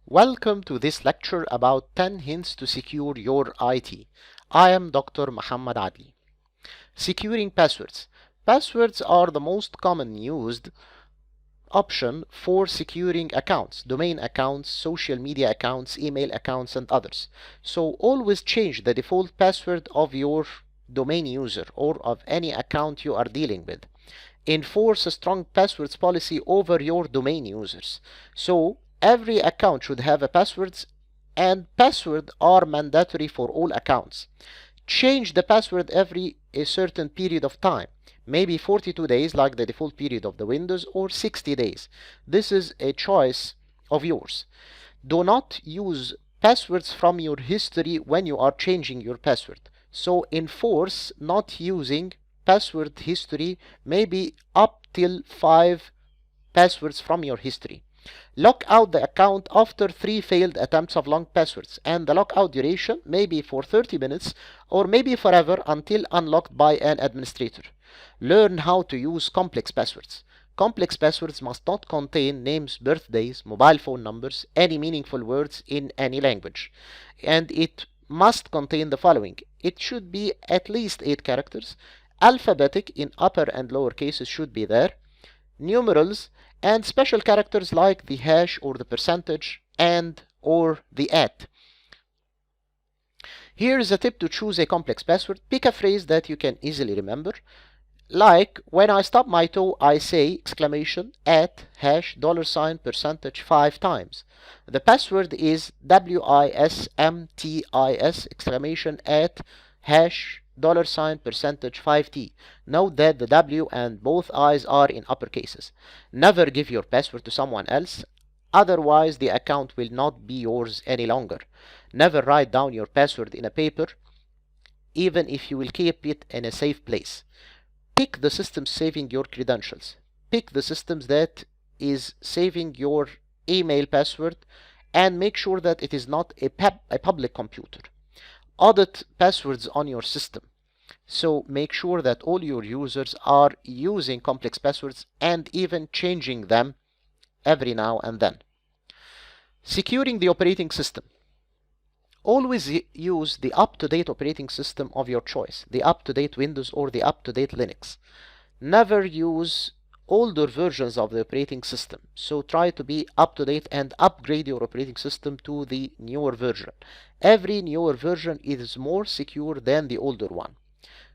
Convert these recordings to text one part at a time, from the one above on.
Welcome to this lecture about 10 hints to secure your IT. I am Dr. Muhammad Ali. Securing passwords. Passwords are the most common used option for securing accounts, domain accounts, social media accounts, email accounts, and others. So always change the default password of your domain user or of any account you are dealing with. Enforce a strong passwords policy over your domain users. So every account should have a passwords, and passwords are mandatory for all accounts. Change the password every a certain period of time, maybe 42 days like the default period of the Windows, or 60 days. This is a choice of yours. Do not use passwords from your history when you are changing your password. So enforce not using password history, maybe up till 5 passwords from your history. Lock out the account after 3 failed attempts of long passwords, and the lockout duration may be for 30 minutes or maybe forever until unlocked by an administrator. Learn how to use complex passwords. Complex passwords must not contain names, birthdays, mobile phone numbers, any meaningful words in any language. And it must contain the following. It should be at least 8 characters. Alphabetic in upper and lower cases should be there. Numerals and special characters like the hash or the percentage and or the @ Here is a tip to choose a complex password. Pick a phrase that you can easily remember. Like, when I stub my toe, I say exclamation @ $, percentage 5 times. The password is WISMTIS exclamation @ $percentage 5t. Note that the W and both I's are in upper cases. Never give your password to someone else, otherwise the account will not be yours any longer. Never write down your password in a paper, even if you will keep it in a safe place. Pick the system saving your credentials. Pick the systems that is saving your email password, and make sure that it is not a public computer. Audit passwords on your system. So make sure that all your users are using complex passwords and even changing them every now and then. Securing the operating system. Always use the up-to-date operating system of your choice, the up-to-date Windows or the up-to-date Linux. Never use older versions of the operating system. So try to be up-to-date and upgrade your operating system to the newer version. Every newer version is more secure than the older one.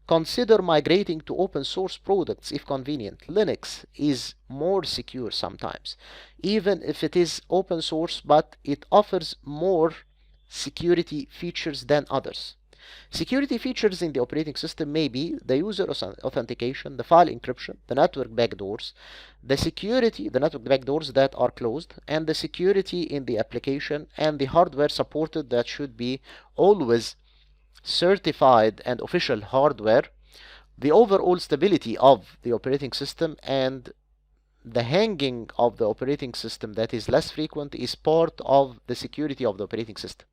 Consider migrating to open source products if convenient. Linux is more secure sometimes, even if it is open source, but it offers more security features than others. Security features in the operating system may be the user authentication, the file encryption, the network backdoors, the network backdoors that are closed, and the security in the application and the hardware supported that should be always certified and official hardware, the overall stability of the operating system, and the hanging of the operating system that is less frequent is part of the security of the operating system.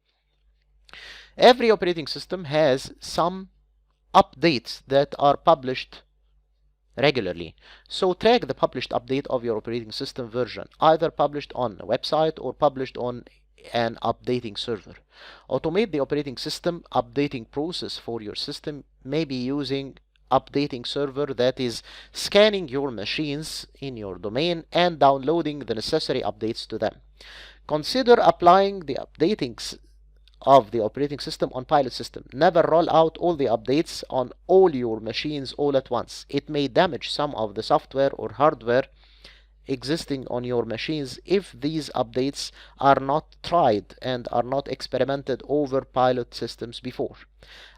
Every operating system has some updates that are published regularly. So track the published update of your operating system version, either published on a website or published on an updating server. Automate the operating system updating process for your system, maybe using updating server that is scanning your machines in your domain and downloading the necessary updates to them. Consider applying the updatings of the operating system on pilot system. Never roll out all the updates on all your machines all at once. It may damage some of the software or hardware existing on your machines if these updates are not tried and are not experimented over pilot systems before.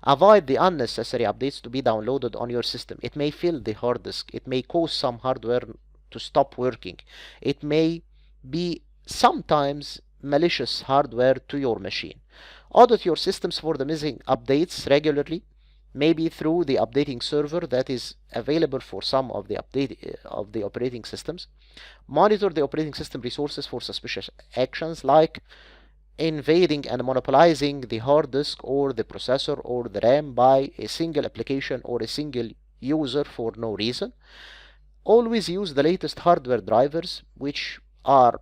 Avoid the unnecessary updates to be downloaded on your system. It may fill the hard disk. It may cause some hardware to stop working. It may be sometimes malicious hardware to your machine. Audit your systems for the missing updates regularly, maybe through the updating server that is available for some of the operating systems. Monitor the operating system resources for suspicious actions like invading and monopolizing the hard disk or the processor or the RAM by a single application or a single user for no reason. Always use the latest hardware drivers, which are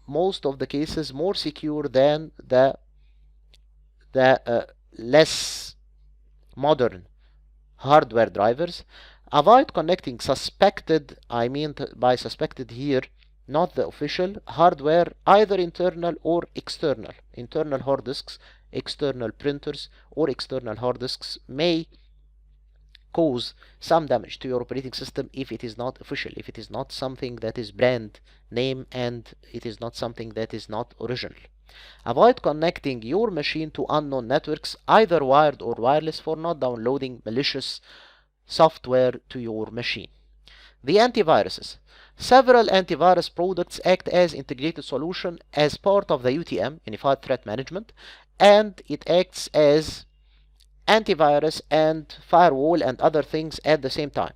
most of the cases more secure than the less modern hardware drivers. Avoid connecting suspected, I mean by suspected here, not the official hardware, either internal or external. Internal hard disks, external printers, or external hard disks may cause some damage to your operating system if it is not official, if it is not something that is brand name, and it is not something that is not original. Avoid connecting your machine to unknown networks, either wired or wireless, for not downloading malicious software to your machine. The antiviruses. Several antivirus products act as integrated solution as part of the UTM, Unified Threat Management, and it acts as antivirus and firewall and other things at the same time.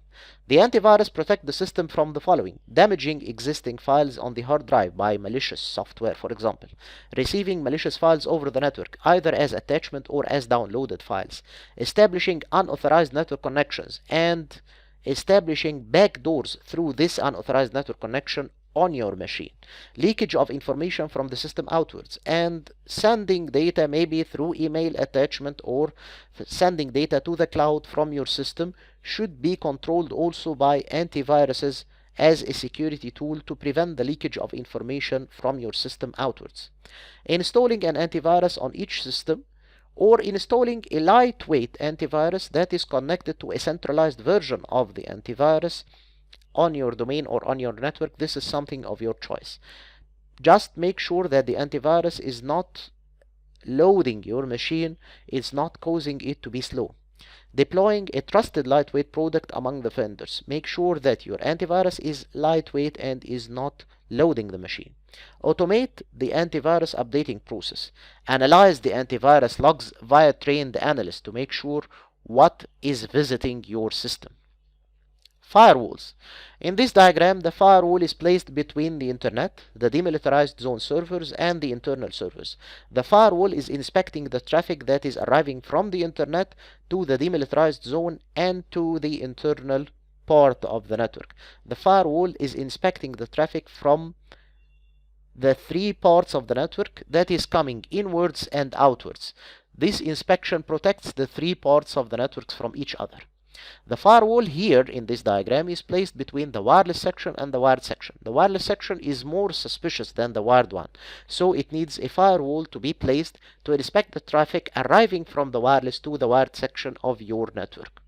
The antivirus protects the system from the following: damaging existing files on the hard drive by malicious software, for example, receiving malicious files over the network, either as attachment or as downloaded files, establishing unauthorized network connections, and establishing backdoors through this unauthorized network connection on your machine, leakage of information from the system outwards, and sending data maybe through email attachment or sending data to the cloud from your system should be controlled also by antiviruses as a security tool to prevent the leakage of information from your system outwards. Installing an antivirus on each system, or installing a lightweight antivirus that is connected to a centralized version of the antivirus on your domain or on your network. This is something of your choice. Just make sure that the antivirus is not loading your machine, it's not causing it to be slow. Deploying a trusted lightweight product among the vendors. Make sure that your antivirus is lightweight and is not loading the machine. Automate the antivirus updating process. Analyze the antivirus logs via trained analysts to make sure what is visiting your system. Firewalls. In this diagram, the firewall is placed between the internet, the demilitarized zone servers, and the internal servers. The firewall is inspecting the traffic that is arriving from the internet to the demilitarized zone and to the internal part of the network. The firewall is inspecting the traffic from the three parts of the network that is coming inwards and outwards. This inspection protects the three parts of the networks from each other. The firewall here in this diagram is placed between the wireless section and the wired section. The wireless section is more suspicious than the wired one, so it needs a firewall to be placed to inspect the traffic arriving from the wireless to the wired section of your network.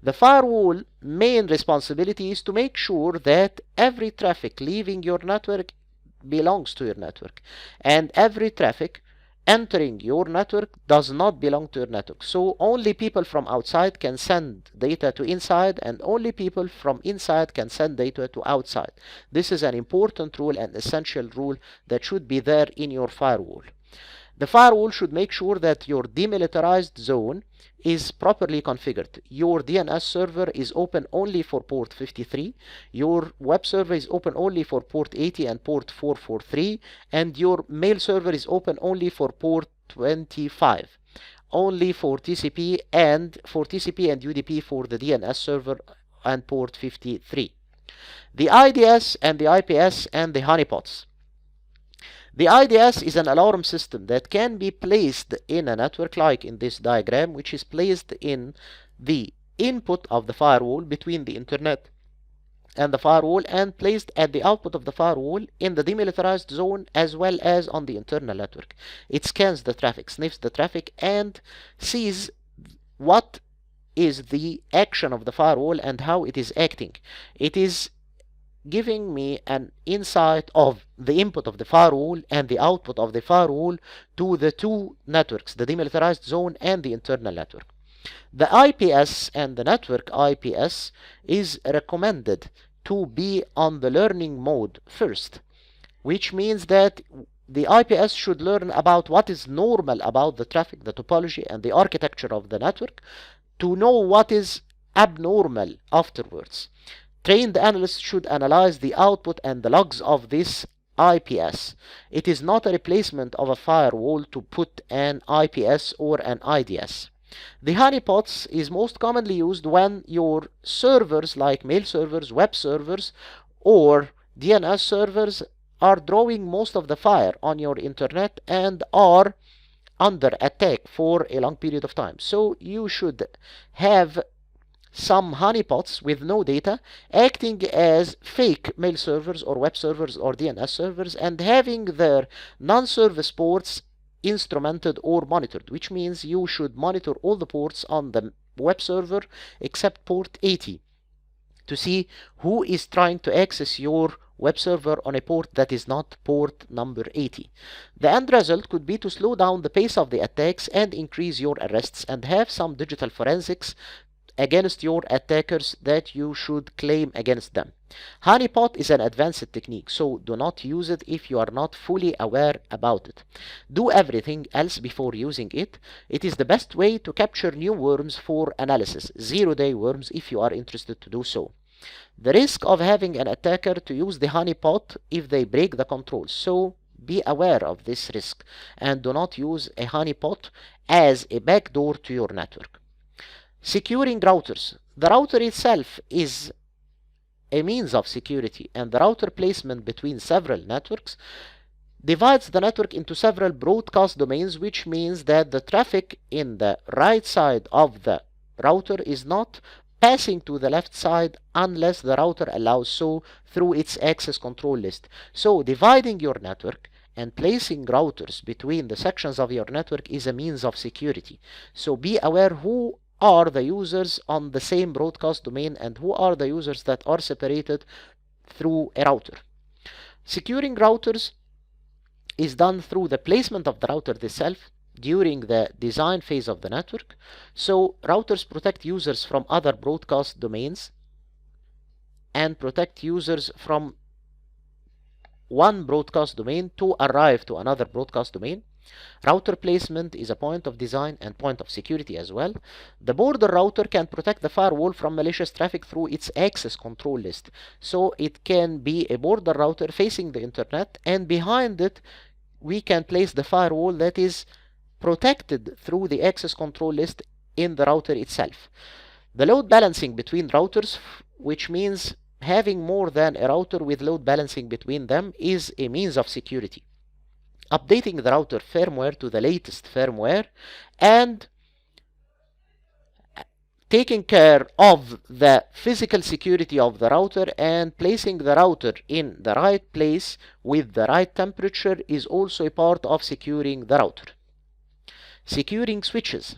The firewall main responsibility is to make sure that every traffic leaving your network belongs to your network, and every traffic entering your network does not belong to your network. So only people from outside can send data to inside, and only people from inside can send data to outside. This is an important rule and essential rule that should be there in your firewall. The firewall should make sure that your demilitarized zone is properly configured. Your DNS server is open only for port 53, your web server is open only for port 80 and port 443, and your mail server is open only for port 25, only for TCP and UDP for the DNS server and port 53. The IDS and the IPS and the honeypots. The IDS is an alarm system that can be placed in a network like in this diagram, which is placed in the input of the firewall between the internet and the firewall, and placed at the output of the firewall in the demilitarized zone as well as on the internal network. It scans the traffic, sniffs the traffic, and sees what is the action of the firewall and how it is acting. It is giving me an insight of the input of the firewall and the output of the firewall to the two networks, the demilitarized zone and the internal network. The IPS and the network IPS is recommended to be on the learning mode first, which means that the IPS should learn about what is normal about the traffic, the topology, and the architecture of the network to know what is abnormal afterwards. Trained analysts should analyze the output and the logs of this IPS. It is not a replacement of a firewall to put an IPS or an IDS. The honeypots is most commonly used when your servers like mail servers, web servers, or DNS servers are drawing most of the fire on your internet and are under attack for a long period of time. So you should have some honeypots with no data acting as fake mail servers or web servers or DNS servers and having their non-service ports instrumented or monitored, which means you should monitor all the ports on the web server except port 80 to see who is trying to access your web server on a port that is not port number 80. The end result could be to slow down the pace of the attacks and increase your arrests and have some digital forensics against your attackers that you should claim against them. Honeypot is an advanced technique, so do not use it if you are not fully aware about it. Do everything else before using it. It is the best way to capture new worms for analysis, zero-day worms if you are interested to do so. The risk of having an attacker to use the honeypot if they break the controls, so be aware of this risk and do not use a honeypot as a backdoor to your network. Securing routers. The router itself is a means of security, and the router placement between several networks divides the network into several broadcast domains, which means that the traffic in the right side of the router is not passing to the left side unless the router allows so through its access control list. So dividing your network and placing routers between the sections of your network is a means of security. So be aware who are the users on the same broadcast domain and who are the users that are separated through a router. Securing routers is done through the placement of the router itself during the design phase of the network. So routers protect users from other broadcast domains and protect users from one broadcast domain to arrive to another broadcast domain. Router placement is a point of design and point of security as well. The border router can protect the firewall from malicious traffic through its access control list. So it can be a border router facing the internet, and behind it we can place the firewall that is protected through the access control list in the router itself. The load balancing between routers, which means having more than a router with load balancing between them, is a means of security. Updating the router firmware to the latest firmware and taking care of the physical security of the router and placing the router in the right place with the right temperature is also a part of securing the router. Securing switches.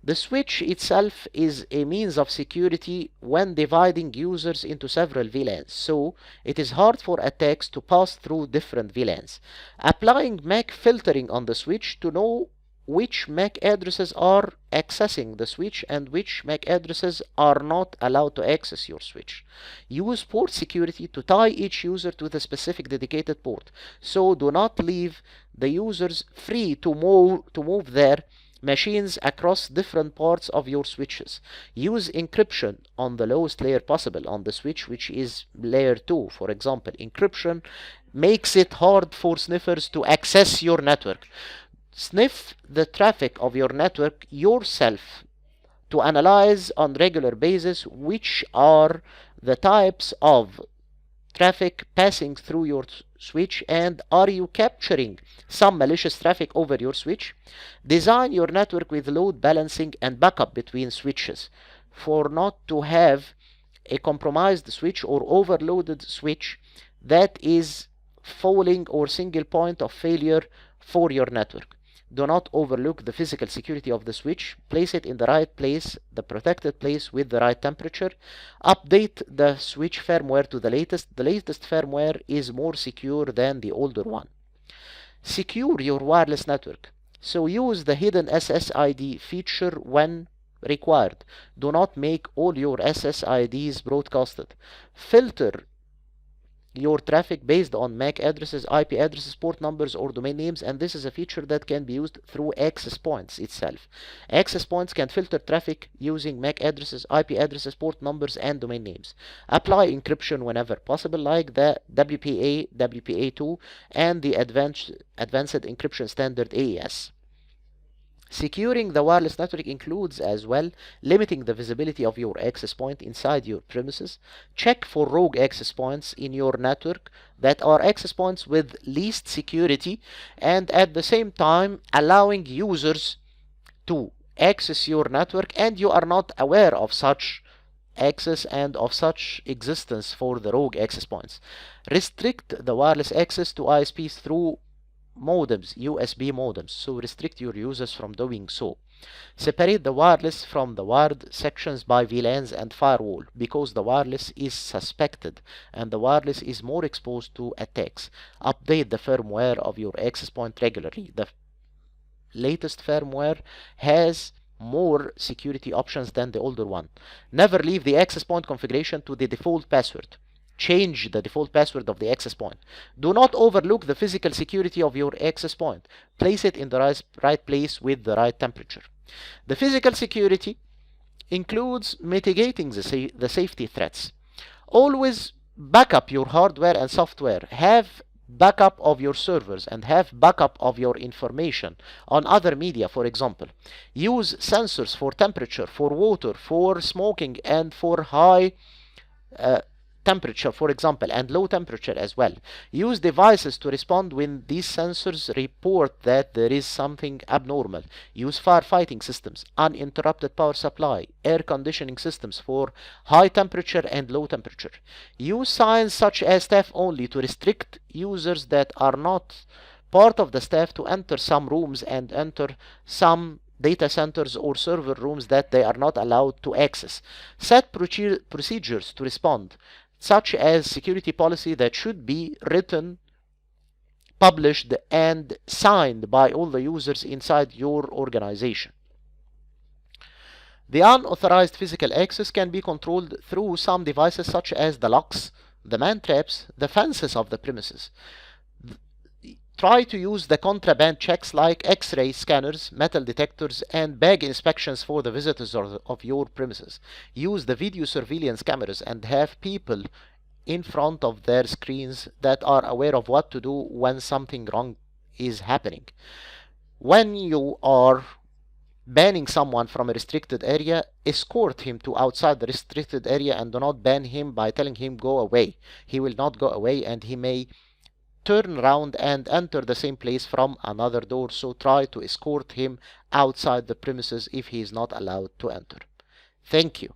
The switch itself is a means of security when dividing users into several VLANs, so it is hard for attacks to pass through different VLANs. Applying MAC filtering on the switch to know which MAC addresses are accessing the switch and which MAC addresses are not allowed to access your switch. Use port security to tie each user to the specific dedicated port, so do not leave the users free to move their machines across different parts of your switches. Use encryption on the lowest layer possible on the switch, which is layer 2. For example, encryption makes it hard for sniffers to access your network. Sniff the traffic of your network yourself to analyze on regular basis which are the types of traffic passing through your switch and are you capturing some malicious traffic over your switch. Design your network with load balancing and backup between switches for not to have a compromised switch or overloaded switch that is falling or single point of failure for your network. Do not overlook the physical security of the switch. Place it in the right place, the protected place with the right temperature. Update the switch firmware to the latest. The latest firmware is more secure than the older one. Secure your wireless network. So use the hidden SSID feature when required. Do not make all your SSIDs broadcasted. Filter your traffic based on MAC addresses, IP addresses, port numbers, or domain names, and this is a feature that can be used through access points itself. Access points can filter traffic using MAC addresses, IP addresses, port numbers, and domain names. Apply encryption whenever possible, like the WPA, WPA2, and the advanced encryption standard AES. Securing the wireless network includes as well limiting the visibility of your access point inside your premises. Check for rogue access points in your network that are access points with least security, and at the same time allowing users to access your network and you are not aware of such access and of such existence for the rogue access points. Restrict the wireless access to ISPs through modems, USB modems, so restrict your users from doing so. Separate the wireless from the wired sections by VLANs and firewall, because the wireless is suspected and the wireless is more exposed to attacks. Update the firmware of your access point regularly. The latest firmware has more security options than the older one. Never leave the access point configuration to the default password. Change the default password of the access point. Do not overlook the physical security of your access point. Place it in the right place with the right temperature. The physical security includes mitigating the safety threats. Always back up your hardware and software. Have backup of your servers and have backup of your information on other media, for example. Use sensors for temperature, for water, for smoking, and for high temperature, for example, and low temperature as well. Use devices to respond when these sensors report that there is something abnormal. Use firefighting systems, uninterrupted power supply, air conditioning systems for high temperature and low temperature. Use signs such as staff only to restrict users that are not part of the staff to enter some rooms and enter some data centers or server rooms that they are not allowed to access. Set procedures to respond, such as security policy that should be written, published, and signed by all the users inside your organization. The unauthorized physical access can be controlled through some devices such as the locks, the man traps, the fences of the premises. Try to use the contraband checks like X-ray scanners, metal detectors, and bag inspections for the visitors of your premises. Use the video surveillance cameras and have people in front of their screens that are aware of what to do when something wrong is happening. When you are banning someone from a restricted area, escort him to outside the restricted area and do not ban him by telling him go away. He will not go away and he may turn around and enter the same place from another door, so try to escort him outside the premises if he is not allowed to enter. Thank you.